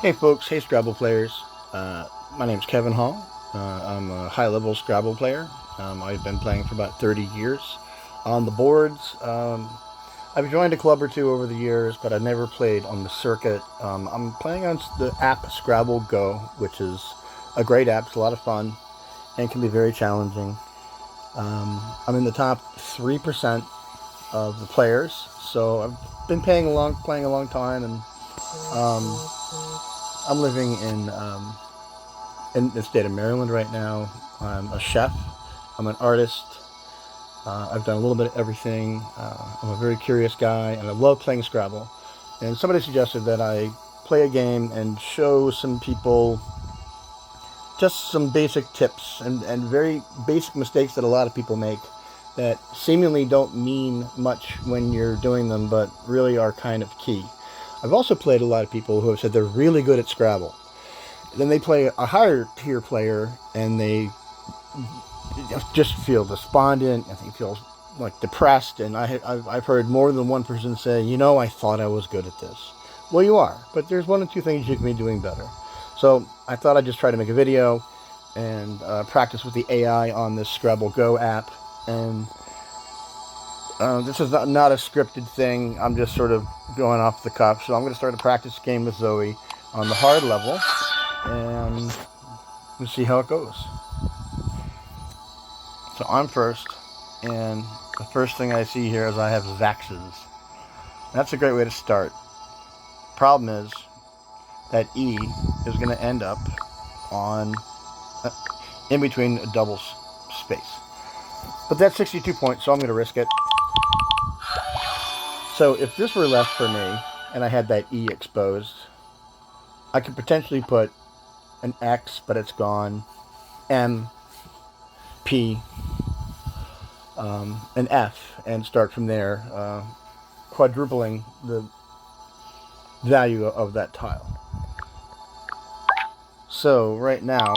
Hey folks, hey Scrabble players. My name's Kevin Hall. I'm a high-level Scrabble player. I've been playing for about 30 years on the boards. I've joined a club or two over the years, but I've never played on the circuit. I'm playing on the app ScrabbleGo, which is a great app. It's a lot of fun and can be very challenging. I'm in the top 3% of the players, so I've been playing a long time, and um, I'm living in the state of Maryland right now. I'm a chef. I'm an artist. I've done a little bit of everything. I'm a very curious guy, and I love playing Scrabble. And somebody suggested that I play a game and show some people just some basic tips and very basic mistakes that a lot of people make that seemingly don't mean much when you're doing them, but really are kind of key. I've also played a lot of people who have said they're really good at Scrabble. Then they play a higher tier player and they just feel despondent and they feel like depressed. And I've heard more than one person say, I thought I was good at this. Well, you are, but there's one or two things you can be doing better. So I thought I'd just try to make a video and practice with the AI on this ScrabbleGo app. And this is not a scripted thing. I'm just sort of going off the cuff. So I'm going to start a practice game with Zoe on the hard level, and we'll see how it goes. So I'm first, and the first thing I see here is I have Zaxes. That's a great way to start. Problem is that E is going to end up on in between a double space. But that's 62 points, so I'm going to risk it. So if this were left for me, and I had that E exposed, I could potentially put an X, but it's gone, M, P, an F, and start from there, quadrupling the value of that tile. So right now,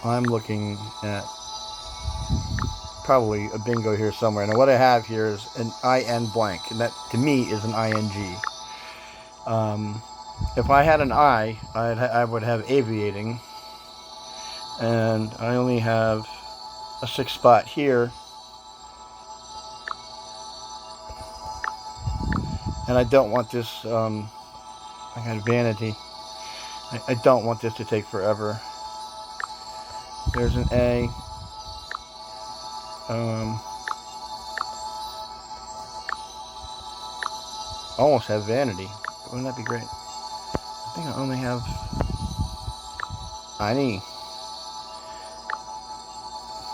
I'm looking at probably a bingo here somewhere. Now what I have here is an IN blank, and that to me is an ING. If I had an I would have aviating, and I only have a 6 spot here, and I don't want this. I got vanity. I don't want this to take forever. There's an A. Almost have vanity. Wouldn't that be great? I think I only have I.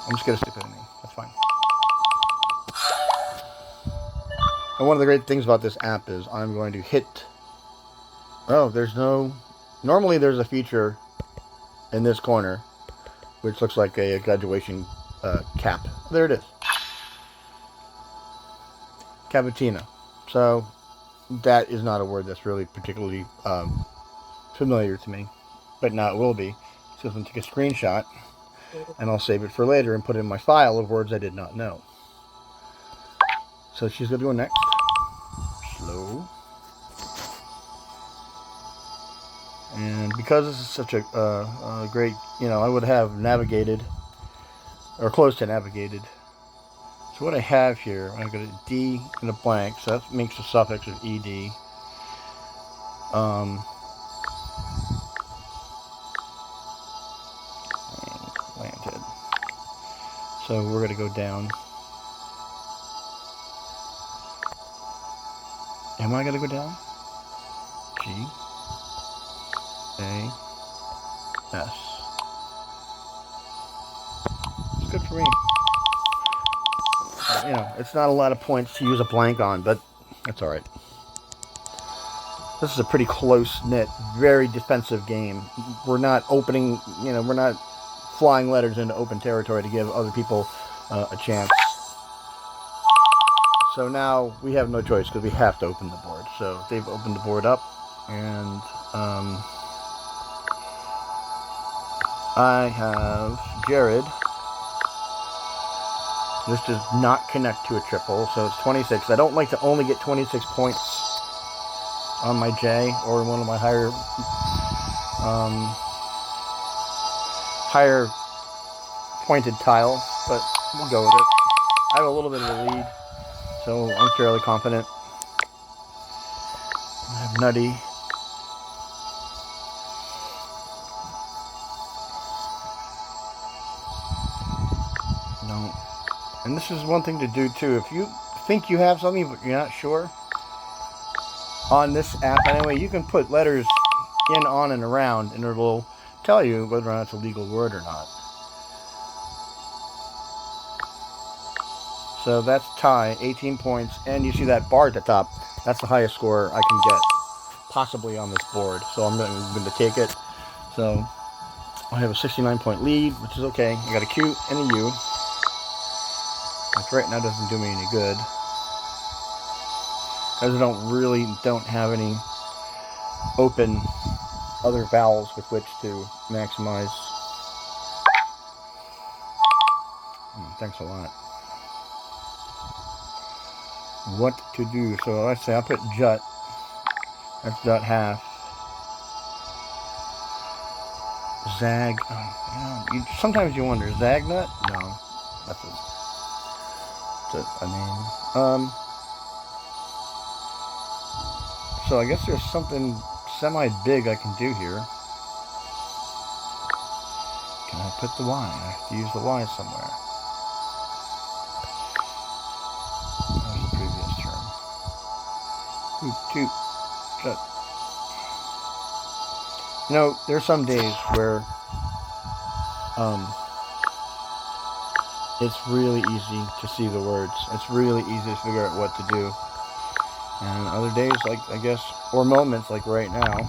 I'm just gonna stick with an E. That's fine. And one of the great things about this app is I'm going to hit. Oh, there's no. Normally there's a feature in this corner, which looks like a graduation cap. There it is. Cavatina. So that is not a word that's really particularly familiar to me, but now it will be. So I'm going to take a screenshot, and I'll save it for later and put it in my file of words I did not know. So she's going to go next. Slow. And because this is such a great, I would have navigated, or close to navigated. So what I have here, I've got a D and a blank, so that makes a suffix of ED. Landed. So we're going to go down. Am I going to go down? G. A. S. It's good for me. It's not a lot of points to use a blank on, but that's alright. This is a pretty close-knit, very defensive game. We're not opening, we're not flying letters into open territory to give other people a chance. So now we have no choice because we have to open the board. So they've opened the board up, and I have Jared This does not connect to a triple, so it's 26. I don't like to only get 26 points on my J or one of my higher pointed tiles, but we'll go with it. I have a little bit of a lead, so I'm fairly confident. I have Nutty. No. And this is one thing to do too. If you think you have something but you're not sure, on this app anyway, you can put letters in, on, and around, and it'll tell you whether or not it's a legal word or not. So that's tie, 18 points, and you see that bar at the top. That's the highest score I can get, possibly on this board. So I'm going to take it. So I have a 69-point lead, which is okay. I got a Q and a U, which right now doesn't do me any good, because I don't have any open other vowels with which to maximize. Thanks a lot. What to do? So let's say I'll put jut. That's jut half. Zag. Oh, sometimes you wonder, Zagnut? No, that's a name. So I guess there's something semi-big I can do here. Can I put the Y? I have to use the Y somewhere. That was the previous term. Hoot, toot, jut. You know, there's some days where it's really easy to see the words. It's really easy to figure out what to do. And other days, like, I guess, or moments like right now,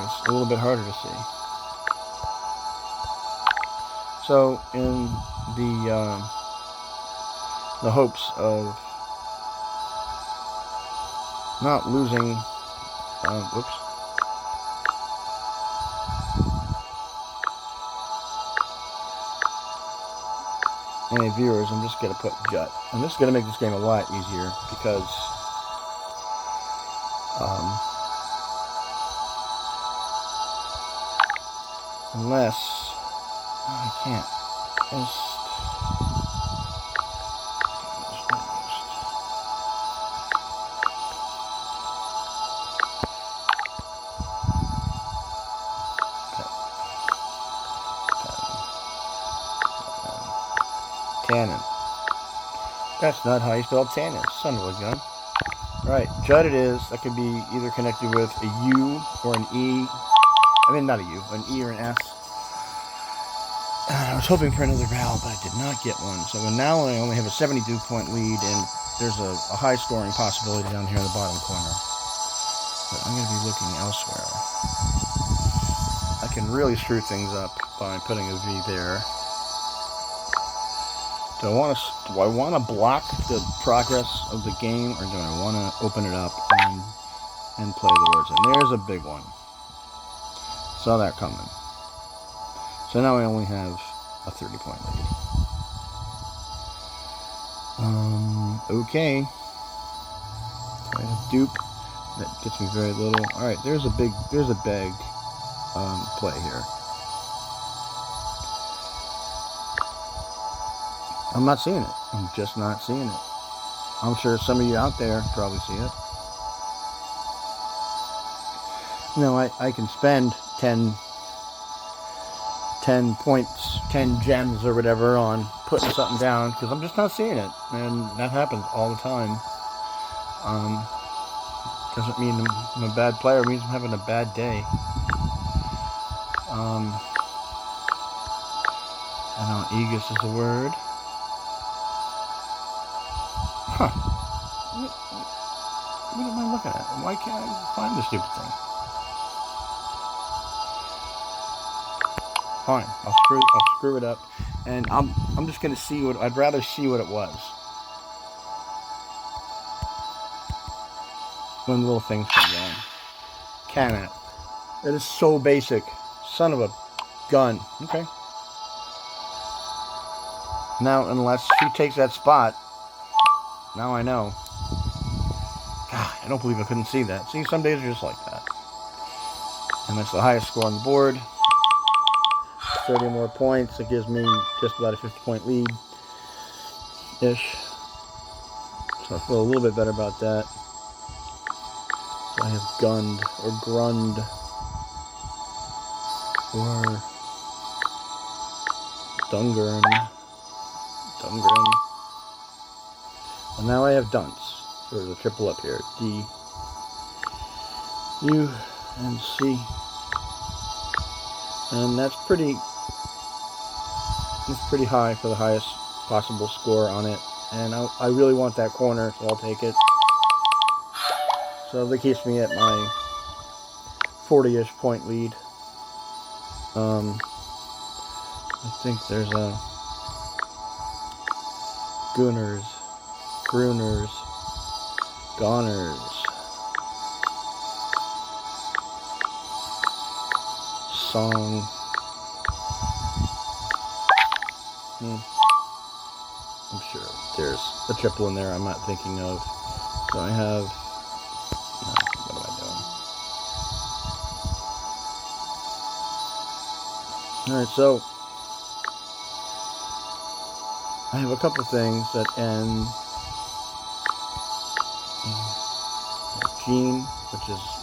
it's a little bit harder to see. So in the hopes of not losing, any viewers, I'm just going to put jut. And this is going to make this game a lot easier, because unless I can't just tannin. That's not how you spell tannin, son of a gun. Right, jut it is. That could be either connected with a U or an E. I mean, not a U, an E or an S. I was hoping for another vowel, but I did not get one. So now I only have a 72-point lead, and there's a high scoring possibility down here in the bottom corner. But I'm going to be looking elsewhere. I can really screw things up by putting a V there. Do I want to block the progress of the game, or do I want to open it up and play the words? And there's a big one. Saw that coming. So now I only have a 30-point lead. Okay. So I have dupe. That gets me very little. Alright, there's a big play here. I'm not seeing it. I'm just not seeing it. I'm sure some of you out there probably see it. You know, I can spend 10 points, 10 gems or whatever on putting something down, because I'm just not seeing it. And that happens all the time. Doesn't mean I'm a bad player. It means I'm having a bad day. I know Aegis is a word. Huh. What am I looking at? Why can't I find this stupid thing? Fine. I'll screw it up. And I'm just gonna see what I'd rather see what it was. When little things come down. Can it? It is so basic. Son of a gun. Okay. Now, unless she takes that spot, now I know. God, I don't believe I couldn't see that. See, some days are just like that. And that's the highest score on the board. 30 more points. It gives me just about a 50-point lead-ish. So I feel a little bit better about that. So I have Gund, or Grund, or Dungern. And now I have Dunce for the triple up here. D, U, and C. And that's pretty high for the highest possible score on it. And I really want that corner, so I'll take it. So that keeps me at my 40-ish point lead. I think there's a Gooners, Grooners, Goners, Song. I'm sure there's a triple in there I'm not thinking of. So I have... what am I doing? Alright, so I have a couple things that end Gene,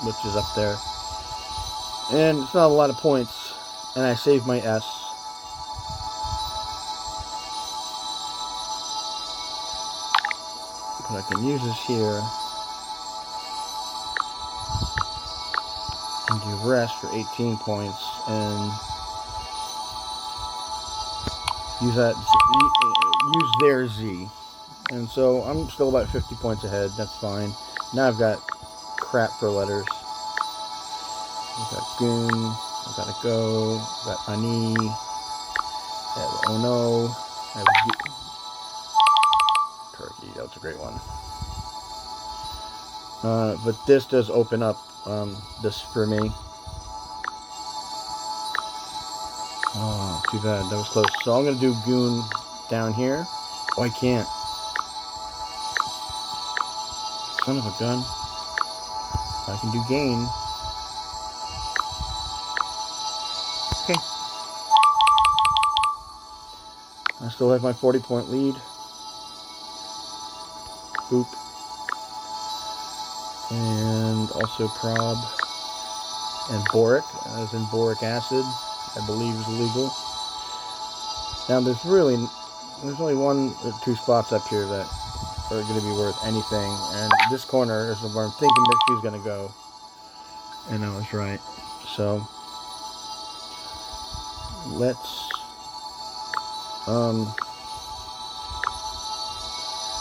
which is up there. And it's not a lot of points. And I saved my S. But I can use this here and do rest for 18 points and use their Z. And so I'm still about 50 points ahead. That's fine. Now I've got crap for letters. I've got Goon. I've got a Go. I've got Ani. I have Oh No. I have Turkey. That's a great one. But this does open up this for me. Oh, too bad. That was close. So I'm going to do Goon down here. Oh, I can't. Son of a gun. I can do Gain. Okay. I still have my 40-point lead. Boop. And also Prob. And Boric, as in boric acid, I believe is illegal. Now there's only one or two spots up here that are going to be worth anything, and this corner is where I'm thinking that she's going to go, and I was right. So let's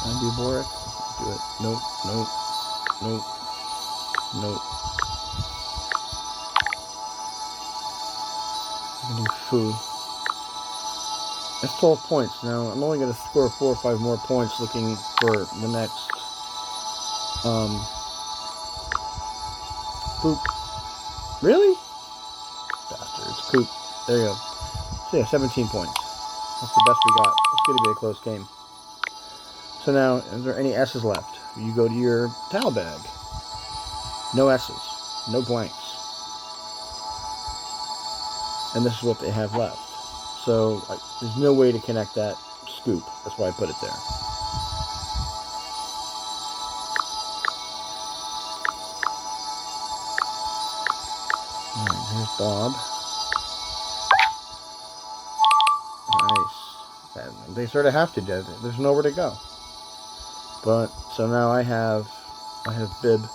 I do Boric? Do it. Nope. I can do Foo. That's 12 points. Now, I'm only going to score 4 or 5 more points looking for the next, Boop. Really? Bastards. Poop. There you go. So yeah, 17 points. That's the best we got. It's going to be a close game. So now, is there any S's left? You go to your towel bag. No S's. No blanks. And this is what they have left. So there's no way to connect that scoop. That's why I put it there. Alright, here's Bob. Nice. And they sort of have to do it. There's nowhere to go. But, so now I have Bib.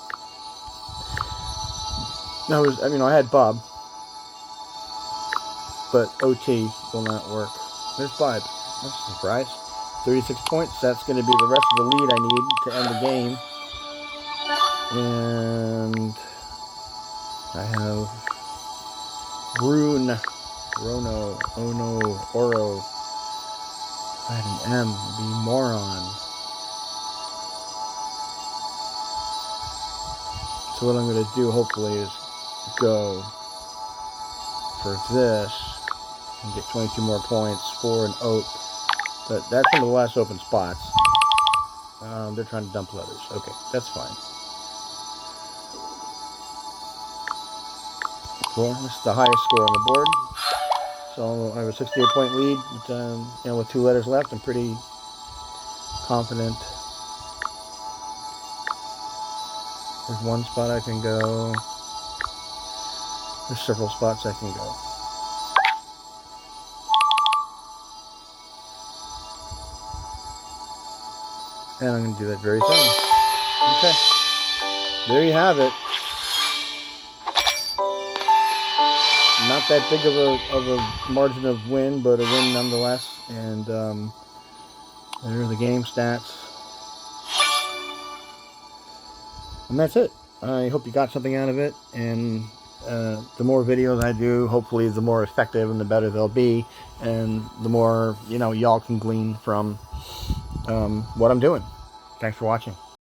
No, I had Bob. But OT will not work. There's Bob. That's a surprise. 36 points. That's going to be the rest of the lead I need to end the game. And I have Rune, Rono, Ono, Oro. If I had an M, it'd be Moron. So what I'm going to do, hopefully, is go for this and get 22 more points for an Oak But that's one of the last open spots. They're trying to dump letters. Okay, that's fine. Cool. This is the highest score on the board. So I have a 68-point lead. You know, with 2 letters left, I'm pretty confident. There's one spot I can go. There's several spots I can go. And I'm going to do that very thing. Okay. There you have it. Not that big of a margin of win, but a win nonetheless. And there are the game stats. And that's it. I hope you got something out of it. And the more videos I do, hopefully the more effective and the better they'll be. And the more, you know, y'all can glean from what I'm doing. Thanks for watching.